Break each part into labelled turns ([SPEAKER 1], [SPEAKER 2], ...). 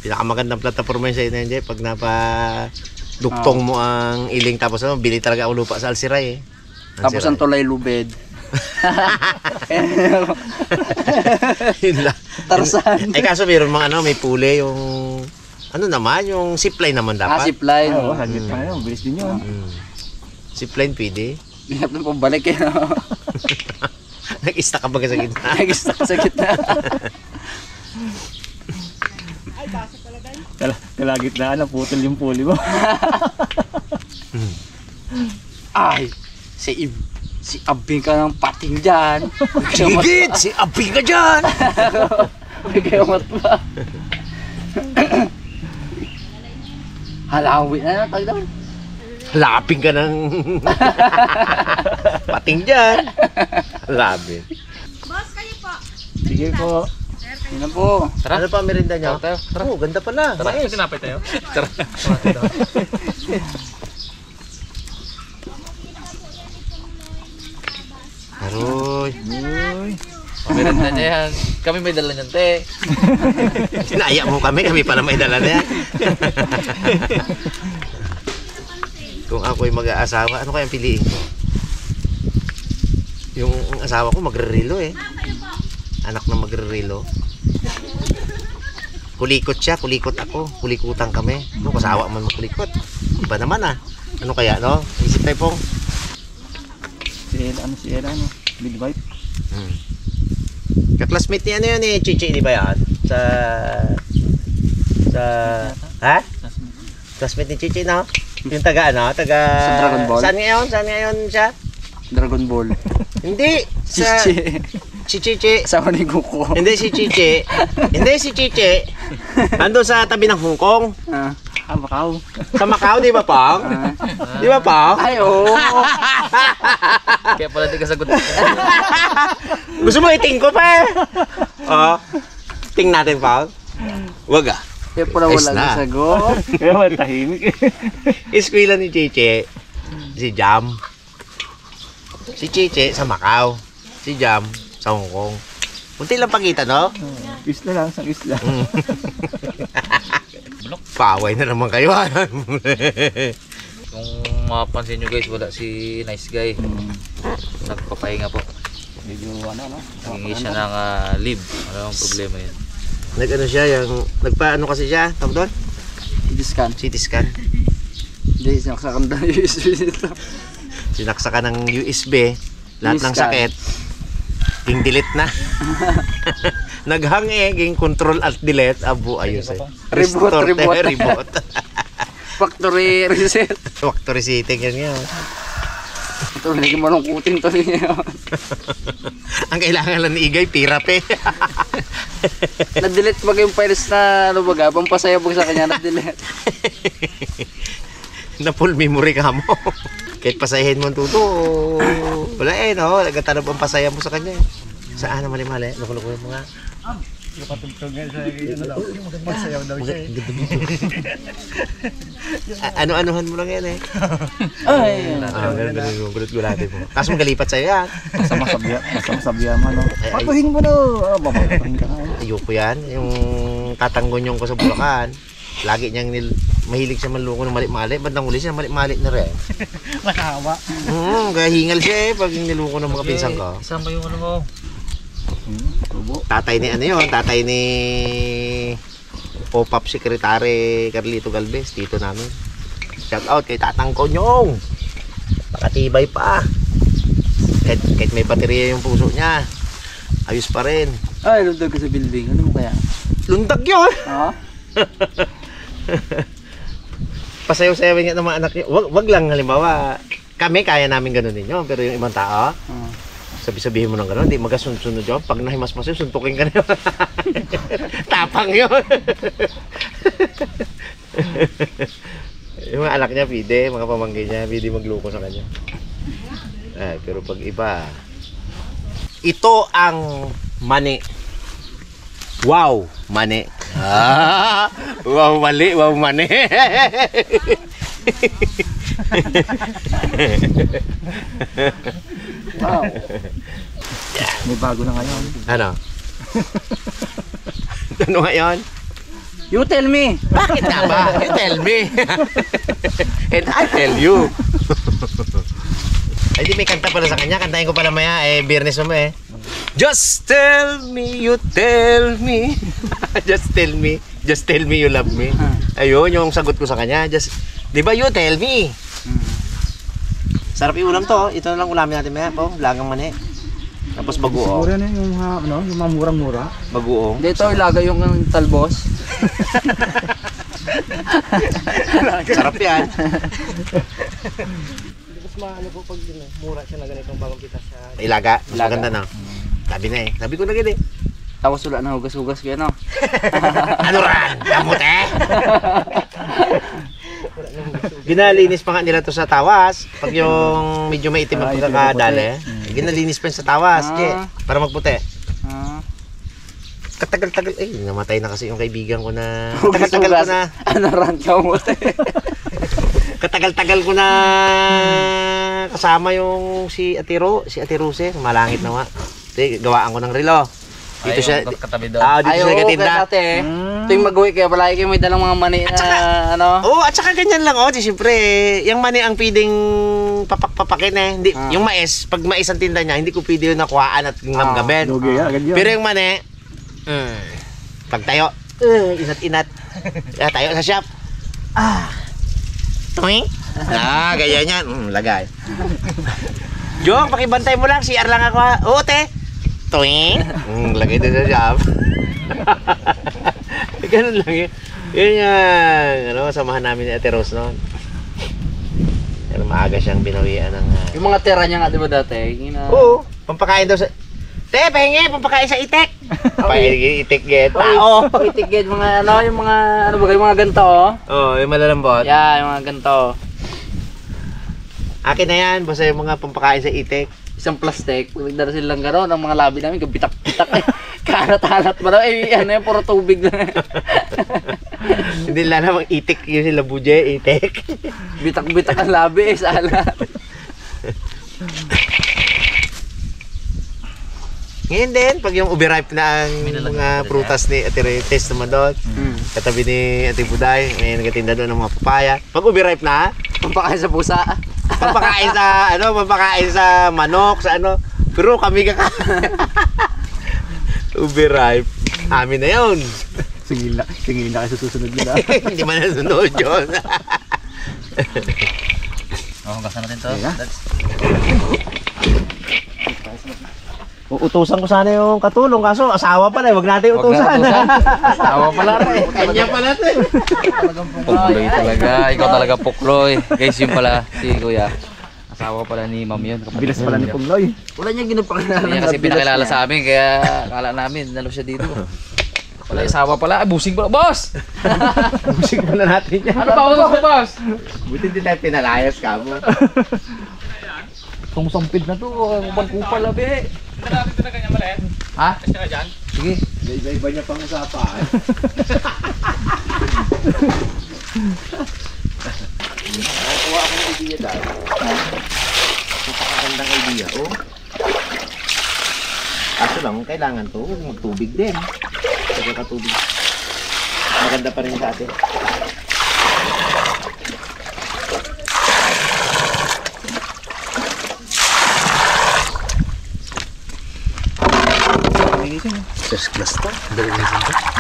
[SPEAKER 1] Pinakamagandang plataforma yun sa inyo, pag napadugtong mo ang iling tapos ano, bili talaga ang lupa sa Alsiray eh.
[SPEAKER 2] Tapos ang tulay lubed.
[SPEAKER 1] Yun lang.
[SPEAKER 2] Tarzan.
[SPEAKER 1] Ay kaso mayroon mga ano, may pule yung ano naman, yung zipline naman dapat.
[SPEAKER 2] Zipline.
[SPEAKER 3] Oo, hagit pa yun. Bilis din yun.
[SPEAKER 1] Zipline pwede.
[SPEAKER 2] Hinap na pabalik eh.
[SPEAKER 1] Nag-stack ka ba sa gitna?
[SPEAKER 2] Nag-stuck sa gitna.
[SPEAKER 3] Kalagit na naputol yung puli mo.
[SPEAKER 2] Ay, si Abing ka ng pating dyan.
[SPEAKER 1] Gigit! Si Abing ka dyan!
[SPEAKER 2] May kayamat pa. Halawi na tag doon.
[SPEAKER 1] Laping ka ng pating dyan. Labi.
[SPEAKER 4] Boss, kayo po.
[SPEAKER 3] Sige po.
[SPEAKER 2] Yun na po.
[SPEAKER 1] Ano pa merinda nyo?
[SPEAKER 2] Tara.
[SPEAKER 1] Oh, ganda pala.
[SPEAKER 3] Tara,
[SPEAKER 1] Mais.
[SPEAKER 3] sinapay tayo.
[SPEAKER 1] Tara. Aroy.
[SPEAKER 3] Uy.
[SPEAKER 2] Pamirinda niya yan. Kami may dala niyan, te.
[SPEAKER 1] Sinaya mo kami pala may dala na yan. Kung ako'y mag-aasawa, ano kayang piliin ko? Yung asawa ko magre-relo eh. Anak na magre-relo. Kulikot siya, kulikot ako. Kulikutan kami. No, kasawa man magkulikot. Iba naman ah. Ano kaya no? Isip tayo pong.
[SPEAKER 3] Si Ella, midwife.
[SPEAKER 1] Kaklasmate ni ano yun eh, Chichi, di ba yan? Ha? Classmate ni Chichi, no? Yung taga ano? Taga...
[SPEAKER 2] Sa Dragon Ball?
[SPEAKER 1] Saan ngayon siya?
[SPEAKER 2] Dragon Ball.
[SPEAKER 1] Hindi! Sa...
[SPEAKER 2] Chichi.
[SPEAKER 1] Si Chichi.
[SPEAKER 2] Sa ni Goku.
[SPEAKER 1] Hindi si Chichi. Hindi si Chichi. Ando sa tabi ng Hong Kong.
[SPEAKER 3] Macau.
[SPEAKER 1] Sa Macau, di ba, Pong? Di ba, Pong?
[SPEAKER 2] Ay, oo.
[SPEAKER 5] Kaya pala di ka sagot.
[SPEAKER 1] Gusto mo iting ko pa eh? Oo. Ting natin, Pong. Wag ah.
[SPEAKER 2] Kaya pala
[SPEAKER 1] Ayos
[SPEAKER 2] wala
[SPEAKER 1] na.
[SPEAKER 2] na sagot.
[SPEAKER 3] Kaya matahimik eh.
[SPEAKER 1] Eskwela ni Chichi. Si Jam. Si Chichi sa Macau. Si Jam sa Hong Kong. Kunti lang pakita, no?
[SPEAKER 3] Isla lang, isang isla.
[SPEAKER 1] Paway na naman kayo.
[SPEAKER 5] Kung mapapansin nyo guys, wala si nice guy. Nagpapahinga po.
[SPEAKER 3] Medyo ano, no?
[SPEAKER 5] Naging siya ng leave. Ano ang problema yan?
[SPEAKER 1] Nag-ano siya, yung... Nagpa-ano kasi siya? Tawag doon?
[SPEAKER 2] Discan.
[SPEAKER 1] CT scan.
[SPEAKER 2] Hindi, sinaksakan na yung USB dito.
[SPEAKER 1] Sinaksakan ng USB. Lahat ng
[SPEAKER 2] Scan.
[SPEAKER 1] sakit. Ging delete na. Naghang eh, ging control alt delete. Abo, ayos eh.
[SPEAKER 2] Reboot,
[SPEAKER 1] Restore,
[SPEAKER 2] reboot.
[SPEAKER 1] reboot.
[SPEAKER 2] Factory reset.
[SPEAKER 1] Factory setting yan nga.
[SPEAKER 2] Ito, hindi mo malungkutin to niya.
[SPEAKER 1] Ang kailangan lang ni Igay, pirap eh.
[SPEAKER 2] Na-delete ba yung files na ano baga? Pampasayabog sa kanya, na-delete.
[SPEAKER 1] Na full memory ka mo. Kahit pasayahin mo ang tuto, wala eh, no? Nagtatanong ang pasaya mo sa kanya. Saan na mali-mali? Nakulukuluin mo nga.
[SPEAKER 3] Nakatugtog nga sa ano daw. Magsayaw daw siya eh.
[SPEAKER 1] Ano-anuhan mo lang yan eh.
[SPEAKER 2] Ay,
[SPEAKER 1] Ganun yung gulat-gulatin mo. Kaso magalipat sa'yo yan.
[SPEAKER 3] Masama mo, no? Patuhin mo, no? Patuhin ka na.
[SPEAKER 1] Ayoko yan. Yung tatanggonyon ko sa Bulacan. Lagi niyang mahilig siya manluko ng mali-mali. Bandang uli siya mali-mali na rin.
[SPEAKER 3] Makawa.
[SPEAKER 1] Kaya hingal siya eh pag niluko ng mga pinsan ko.
[SPEAKER 5] Isama yung ano mo.
[SPEAKER 1] Tatay ni ano yun? Tatay ni Pop-up Secretary Carlito Galvez. Dito namin. Shout out kay Tatang Konyong. Nakatibay pa. Kahit may baterya yung puso niya. Ayos pa rin.
[SPEAKER 2] ay, lundag ka sa building. Ano mo kaya?
[SPEAKER 1] Lundag yun!
[SPEAKER 2] Ha?
[SPEAKER 1] Pasayaw-sayaw nga ng mga anak niyo. Wag lang halimbawa, kami kaya namin ganunin yun. Pero yung ibang tao, sabi-sabihin mo ng gano'n, hindi magasunod yun. Pag nahimas-mas yun, suntukin ka na yun. Tapang yun. Yung mga anak niya, pide, mga pamangkin niya, pide magluko sa kanya. Ay, pero pag iba, ito ang mani. Wow, mani. Wow, mali, wow, mani.
[SPEAKER 2] Wow.
[SPEAKER 3] May bago na ngayon.
[SPEAKER 1] Ano? Ano ngayon?
[SPEAKER 2] You tell me.
[SPEAKER 1] Bakit nga ba? You tell me. And I tell you. Ay, di may kanta pala sa kanya. Kantahin ko pala maya. Biyernes mo eh. Just tell me, you tell me. Just tell me. Just tell me you love me. Ayun, yung sagot ko sa kanya. Just, di ba you tell me? Sarap yung ulam to. Ito na lang ulamin natin maya po. Lagang mani. Tapos bagoong.
[SPEAKER 3] Siguro na yung, yung mga murang-mura.
[SPEAKER 1] Bagoong.
[SPEAKER 2] Dito ilagay yung talbos.
[SPEAKER 1] Sarap yan. Mas maano po pag mura siya na ganitong bagong kita sa ilaga. Mas maganda na. Sabi na eh. Sabi ko na gini.
[SPEAKER 2] Tapos wala na hugas-hugas kayo, no?
[SPEAKER 1] Ano ran? Kamot eh? Ginalinis pa nga nila to sa tawas. Pag yung medyo maitim ang pagkakadali, ginalinis pa yun sa tawas. Para magputi. Katagal-tagal. Namatay na kasi yung kaibigan ko na. Katagal-tagal ko na.
[SPEAKER 2] Ano ran ka mo?
[SPEAKER 1] Katagal-tagal ko na kasama yung si Ate Rose, malangit na nga. Gawaan ko ng relo. Dito siya
[SPEAKER 5] katabi doon.
[SPEAKER 1] dito siya nagtitinda.
[SPEAKER 2] Ito yung mag-uwi kaya palagi kayo may dalang mga mani na ano.
[SPEAKER 1] Oo, at saka ganyan lang siyempre, yung mani ang pwedeng papak-papakin eh. Hindi, yung mais, pag mais ang tinda niya, hindi ko pwede yun nakuhaan at ngamgamin. Pero yung mani, pag tayo, inat-inat. Tayo sa shop. Tuwing. Ganyan yan. Lagay. Jong, pakibantay mo lang. CR lang ako ha. Oo, te. Tuwing. Lagay doon sa shop. Ganun lang yun. Yun yung, samahan namin ni Ate Rose noon. Pero maaga siyang binawian ng...
[SPEAKER 2] Yung mga tira niya nga, di ba dati?
[SPEAKER 1] Oo, pampakain daw sa... Te, pahingi, pampakain sa itek. Itek get.
[SPEAKER 2] Oo, itigid mga yung mga, yung mga ganto, oh.
[SPEAKER 1] Oo, yung malalambot.
[SPEAKER 2] Yeah, yung mga ganto.
[SPEAKER 1] Akin na yan, basta yung mga pampakain sa itek.
[SPEAKER 2] Isang plastic, nagdara silang gano'n, ang mga labi namin, bitak-bitak eh. Karat-halat mo na, yung puro tubig lang.
[SPEAKER 1] Hindi lang namang itek yun sila buje, itek.
[SPEAKER 2] Bitak-bitak ang labi sa alat.
[SPEAKER 1] Ngayon din, pag yung ubi-ripe na ang mga prutas ni Ate Rites naman doon, katabi ni Ate Buday, may nagatinda doon ng mga papaya. Pag ubi-ripe na,
[SPEAKER 2] Pampakain sa pusa.
[SPEAKER 1] pampakain sa, pampakain sa manok, sa ano. Pero kami ubi-ripe, amin na yun.
[SPEAKER 3] Singil na kayo sa susunod nila.
[SPEAKER 1] Hindi man nasunod yun.
[SPEAKER 5] Hugasan natin to.
[SPEAKER 1] Utusan ko sana yung katulong, kaso asawa pala, wag natin utusan.
[SPEAKER 2] Asawa pala rin.
[SPEAKER 1] Kanya pala ito eh.
[SPEAKER 5] Pukloy talaga. Ikaw talaga pukloy. Guys, yun pala si Kuya. Asawa pala ni Ma'am yun.
[SPEAKER 3] Bilas pala ni Pugloy.
[SPEAKER 2] Wala niya ginapakilala.
[SPEAKER 5] Hindi niya kasi pinakilala sa amin, kaya akala namin, nalo siya dito. Wala asawa pala. Ay, busing pala. Boss!
[SPEAKER 1] Busing pala natin yan.
[SPEAKER 5] Ano ba ako, boss?
[SPEAKER 1] Buti hindi tayo pinalayas ka mo.
[SPEAKER 2] Itong sampid na to, bangkupal labi. Ha? Sige.
[SPEAKER 1] Iba-iba niya pang usapan. Nakakuha ako ng idea dahil. Napakagandang idea, oh. Kaso lang, kailangan to, magtubig din. Pagkakatubig. Maganda pa rin sa atin. First class to.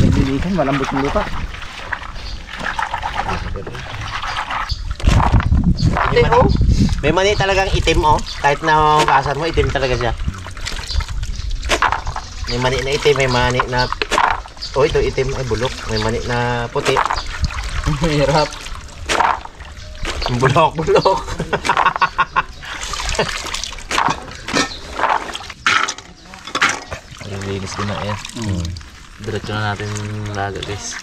[SPEAKER 3] Nililisan, malambot ng lupa.
[SPEAKER 1] Itim, oh. May mani talagang itim, oh. Kahit na kasan mo, itim talaga siya. May mani na itim, may mani na... Oh, ito itim, ay bulok. May mani na puti.
[SPEAKER 2] Mahirap.
[SPEAKER 1] Bulok.
[SPEAKER 5] Linis din na yan. Diretso na natin laga, guys.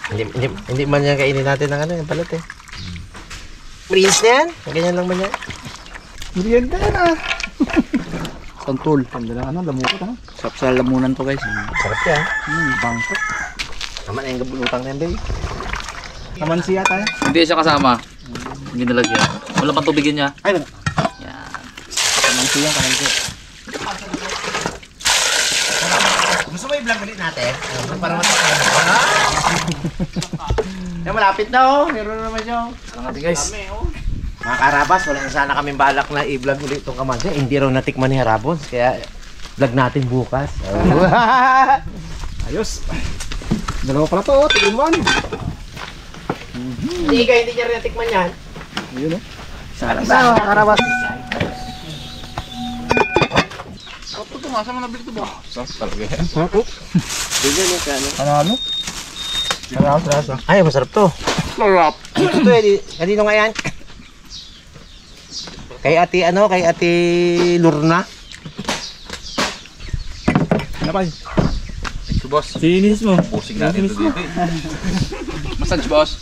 [SPEAKER 1] Hindi man yan kainin natin ng ano, yung palat eh. Rinse na yan? Ganyan lang man yan.
[SPEAKER 3] Merienda yan ah.
[SPEAKER 2] Santol.
[SPEAKER 3] Ganda lang lamukot ha.
[SPEAKER 2] Sarap sa lamunan to, guys.
[SPEAKER 1] Sarap yan.
[SPEAKER 3] Bangkot.
[SPEAKER 1] Naman ay gabulutang na yan, babe.
[SPEAKER 3] Naman siya tayo.
[SPEAKER 5] Hindi siya kasama. Hindi nalagyan. Wala pang tubigin niya.
[SPEAKER 3] Ay,
[SPEAKER 5] Yan.
[SPEAKER 3] naman siya.
[SPEAKER 1] Gusto mo i-vlog ulit natin. Para matakay. Yan, malapit na oh. Meron na naman siya.
[SPEAKER 3] Ano natin guys?
[SPEAKER 1] Mga karabas, wala na sana kaming balak na i-vlog ulit itong kamansi. Hindi raw natikman ni Harabons, kaya vlog natin bukas.
[SPEAKER 3] Ayos. Dalawa pala to, 3-in-1.
[SPEAKER 1] Hindi ka, hindi niya rin natikman yan.
[SPEAKER 3] Ayun oh. Sana sa mga karabas.
[SPEAKER 2] Ito nga, saan mo nabili ito ba?
[SPEAKER 3] Sarap oh.
[SPEAKER 1] Bigyan niya ka, ano?
[SPEAKER 3] Ano? Sarap, sarap.
[SPEAKER 1] Ay, masarap to.
[SPEAKER 2] Sarap.
[SPEAKER 1] Ito eh, kanino nga yan? Kay ate, kay ate Lurna.
[SPEAKER 3] Ano pa?
[SPEAKER 5] Ito boss.
[SPEAKER 3] Sinis mo.
[SPEAKER 5] Pusing natin ito dito. Massage boss.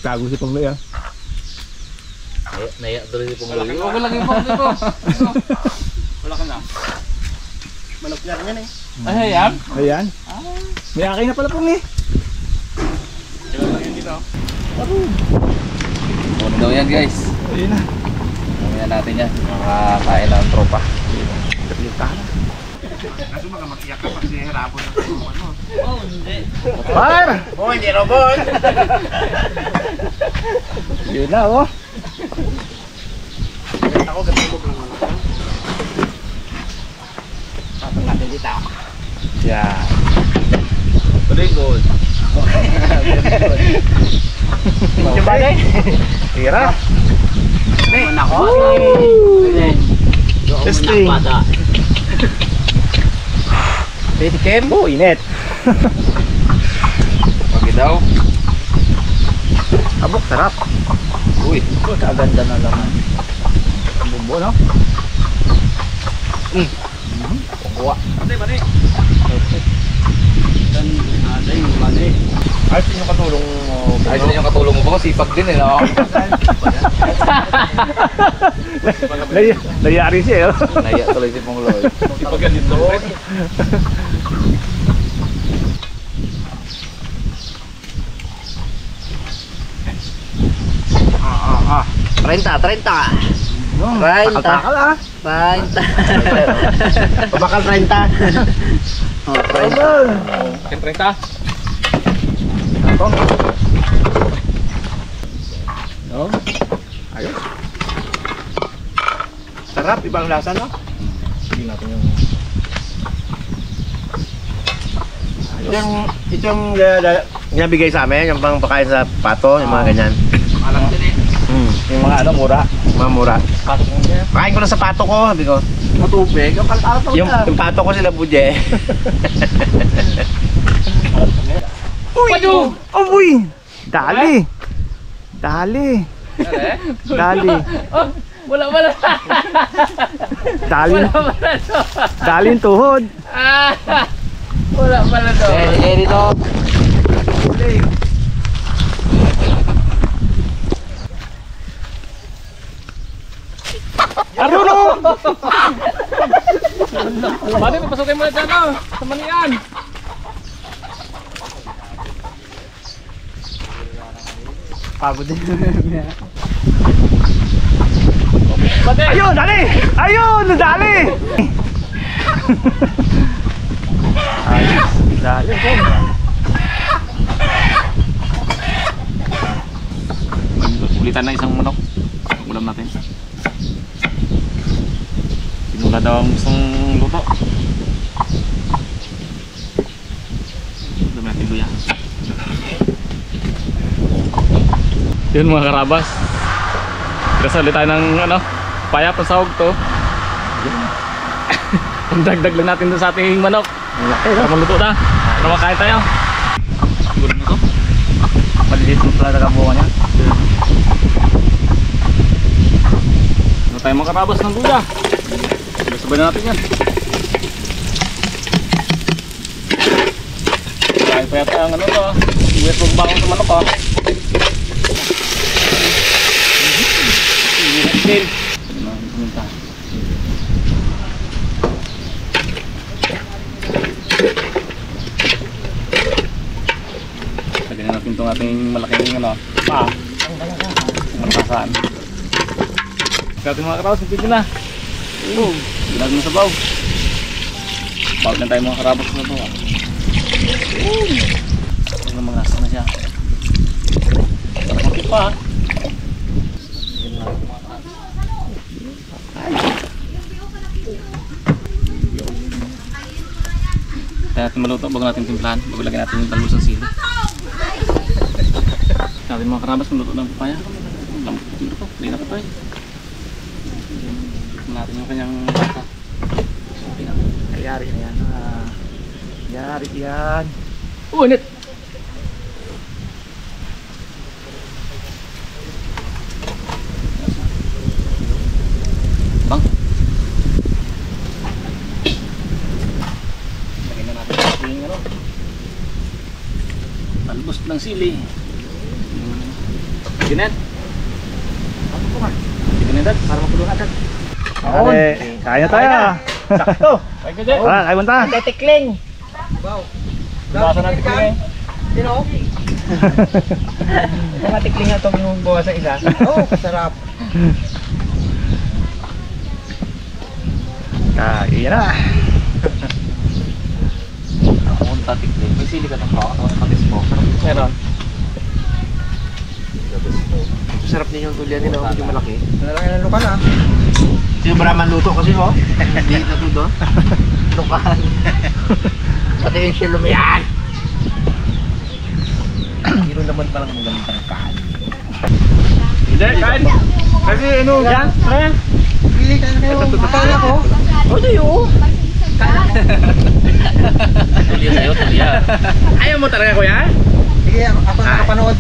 [SPEAKER 3] Tago si Pangloy ah.
[SPEAKER 2] Naya tuloy si Pongloy. Huwag lang yung Pongloy ko. Wala ka na.
[SPEAKER 1] Manok yan yan eh.
[SPEAKER 2] Ay, yan?
[SPEAKER 3] Ayan. May akin na pala pong eh.
[SPEAKER 5] Ano daw yan guys?
[SPEAKER 3] Ayun na.
[SPEAKER 5] Mamaya natin yan. Makakain lang ang tropa.
[SPEAKER 1] Kaso mga makiyak ka pag sinihirapon ng ano.
[SPEAKER 3] Par!
[SPEAKER 1] Oh, hindi robot.
[SPEAKER 3] Yun na oh.
[SPEAKER 1] Ako gabi mo kung ano. Patong natin dito.
[SPEAKER 3] Yan.
[SPEAKER 5] Very good.
[SPEAKER 1] Yung bagay. Tira.
[SPEAKER 2] Naman ako.
[SPEAKER 3] Testing.
[SPEAKER 1] Pwede kem.
[SPEAKER 3] Oh, init.
[SPEAKER 5] Pag daw.
[SPEAKER 3] Abok, sarap.
[SPEAKER 5] Uy.
[SPEAKER 2] Kaganda na lang.
[SPEAKER 3] Ang bumbo no?
[SPEAKER 5] Kuha.
[SPEAKER 3] Ayos yung katulong mo.
[SPEAKER 5] Ayos na yung katulong mo po. Sipag din eh. No?
[SPEAKER 3] Nayari siya oh.
[SPEAKER 5] Naya tuloy si Pongloy.
[SPEAKER 3] Sipag ganito. Ah.
[SPEAKER 2] 30.
[SPEAKER 3] Takal ah.
[SPEAKER 2] 30.
[SPEAKER 1] Pabakal 30.
[SPEAKER 2] Oh, 30.
[SPEAKER 3] Siyempre ka. Ito. No? Ayos.
[SPEAKER 1] Sarap, ibang lasa no?
[SPEAKER 3] Sige natin yung...
[SPEAKER 1] Itong ginabigay sa amin, yung pang pakain sa pato, yung mga ganyan.
[SPEAKER 2] Alam din eh.
[SPEAKER 1] Yung mga ano, mura. Mga mura. Kain ko na sa pato ko, sabi ko.
[SPEAKER 2] Matubig. Ang kalataw
[SPEAKER 1] Yung pato ko sila budye.
[SPEAKER 3] Uy! Uy! Dali! Dali! Dali!
[SPEAKER 2] Oh, wala.
[SPEAKER 3] Dali! Dali yung tuhod!
[SPEAKER 2] Wala pala to.
[SPEAKER 1] Sige dito.
[SPEAKER 3] Aruno!
[SPEAKER 2] Pwede, papasukin mo na dyan oh. Sa manian.
[SPEAKER 3] Pagod din.
[SPEAKER 2] Pwede.
[SPEAKER 3] Ayun! Dali! Ayun! Dali! Ayos! Dali!
[SPEAKER 5] Ulitan na isang manok. Ulam natin. Sinula daw ang gustong luto. Dami natin luya.
[SPEAKER 4] Yun mga karabas. Kasi ulit tayo ng payap na sahog to. Dagdag lang natin doon sa ating manok. Para maluto na. Para makain tayo.
[SPEAKER 5] Gulo na to.
[SPEAKER 3] Maliliit mo pala nakabuha niya.
[SPEAKER 4] Ano tayo mga karabas ng luya. Sabay na natin yan. Kain pa yata ang to. Wet wag bangon sa manok ha. Din. Lagyan na natin itong ating malaking pa. Malakasan. Kaya mga karabas, nagpili na. Bilag mo sa baw. Bawag na tayo mga karabas sa baw. Ano mga nasa na siya. Sakit pa ha. Kaya natin maluto bago natin timplahan. Bago lagyan natin yung talbos ng sili. Natin mga karabas maluto ng papaya. Lambot ito. Hindi na pa tayo. Natin yung kanyang bata.
[SPEAKER 3] Nangyari na yan. Nangyari yan.
[SPEAKER 4] Init! Bang! Lagyan na natin yung ano. Talbos ng sili. Ginet! Ginet!
[SPEAKER 3] Para mapulo agad. Kaya tayo.
[SPEAKER 4] Sakto! Ay ka dyan!
[SPEAKER 3] Wala, kaya punta.
[SPEAKER 2] Tetikling.
[SPEAKER 4] Basa natin ko eh.
[SPEAKER 2] Sino? Mga tikling na itong yung bawa sa isa. Oo, sarap.
[SPEAKER 3] Kaya na.
[SPEAKER 5] Punta tikling. May sili ka ng katis mo.
[SPEAKER 4] Meron.
[SPEAKER 1] Sarap din yung tulian nila, medyo malaki.
[SPEAKER 2] Nalang ng lukan ah.
[SPEAKER 1] Yung Brahman luto kasi ho. Hindi na tudo.
[SPEAKER 2] Lukan. Pati yung silom yan.
[SPEAKER 1] Hiro naman palang magandang kaan.
[SPEAKER 4] Hindi, kain! Kasi ano, yan, tara!
[SPEAKER 2] Pili ka na kayo. Akala ko. O, tayo.
[SPEAKER 5] Tuliya sa'yo, tuliya.
[SPEAKER 4] Ayaw mo talaga kuya?
[SPEAKER 2] Sige, ako nakapanood.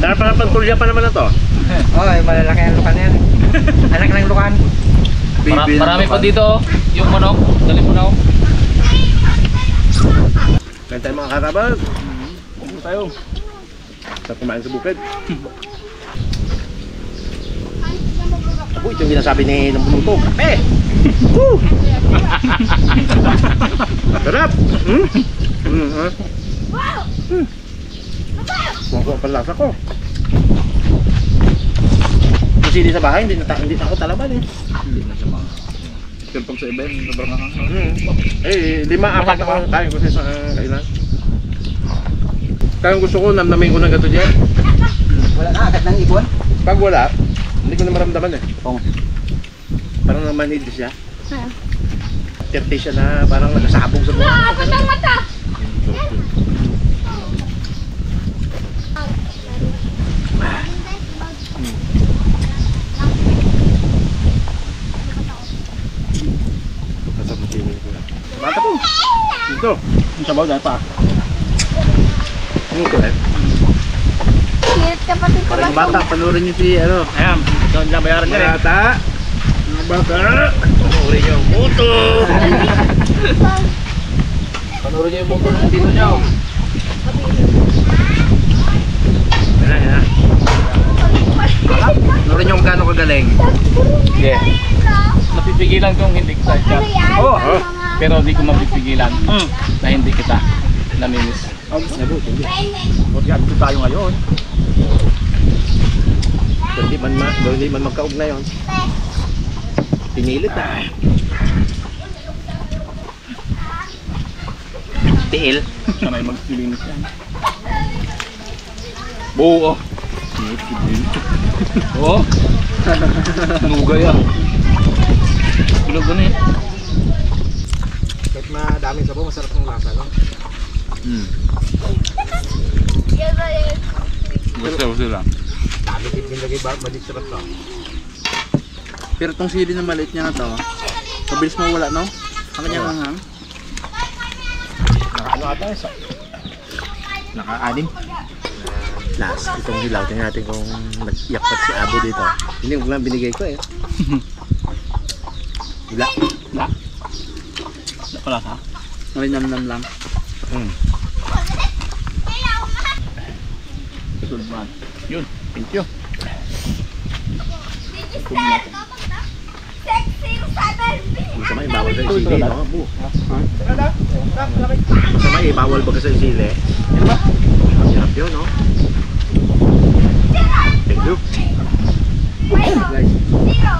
[SPEAKER 1] Tara para pantulya pa naman na to.
[SPEAKER 2] Oy, malalaki ang lukan yan. Anak ng lukan.
[SPEAKER 5] Marami pa dito oh. Yung manok. Dali mo na oh.
[SPEAKER 1] Kain tayo mga karabas. Tayo. Sa kumain sa bukid. Uy, ito yung binasabi ni Nampuluto. Kape! Woo! Sarap! Wow! Ang palasa ko. Yung sili sa bahay, hindi na ako talaban eh.
[SPEAKER 4] Pero pag sa iba yun, sobrang nakakasal.
[SPEAKER 1] Eh, 5-4 na ako kain ko sa isang kailan. Kaya gusto ko, namnamin ko ng gato dyan.
[SPEAKER 2] Wala na, agad ng ibon.
[SPEAKER 1] Pag wala, hindi ko na maramdaman eh. Parang namanid siya. Terte siya na parang nagasabog sa buhay.
[SPEAKER 6] Mata!
[SPEAKER 1] Bata po. Dito.
[SPEAKER 4] Yung sabaw dahil pa.
[SPEAKER 1] Ano ko eh?
[SPEAKER 6] Hirit ka pati ko
[SPEAKER 1] Parang bata, panurin niyo si ano.
[SPEAKER 4] Ayan, ito ang bayaran niya rin.
[SPEAKER 1] Bata. Bata. Panurin niyo ang puto.
[SPEAKER 5] Panurin niyo yung buko ng dito niyo.
[SPEAKER 1] Yan. Panurin niyo kung gaano kagaling.
[SPEAKER 4] Sige. Napipigilan kong hindi kita chat.
[SPEAKER 1] Oo.
[SPEAKER 4] Pero hindi ko mapipigilan na hindi kita namimiss.
[SPEAKER 3] Huwag yan dito tayo ngayon.
[SPEAKER 1] Hindi man magkaugnay yun. Pinilit ah. Tiil.
[SPEAKER 4] Sanay magsilinis yan. Buo. Oo. Nugay ah. Bilog na eh.
[SPEAKER 1] Kahit madaming sabaw, masarap ng lasa, no?
[SPEAKER 4] Basta sila.
[SPEAKER 1] Dami din nilagay ba? Madisarap ka.
[SPEAKER 2] Pero tong sili na maliit niya na to, mabilis mawala, no? Ang kanyang hanghang.
[SPEAKER 1] Naka-ano ata isa? Naka-anim. Last, itong hilaw. Tingnan natin kung nag-iyak si Abo dito. Hindi ko lang binigay ko eh. Wala.
[SPEAKER 4] Wala pala ka?
[SPEAKER 2] Malinamnam lang.
[SPEAKER 4] Good man. Yun. Thank you.
[SPEAKER 1] Masama ibawal sa isili, no? Abu. Masama ibawal ba sa isili? Sarap yun, no? Thank you.
[SPEAKER 6] Zero.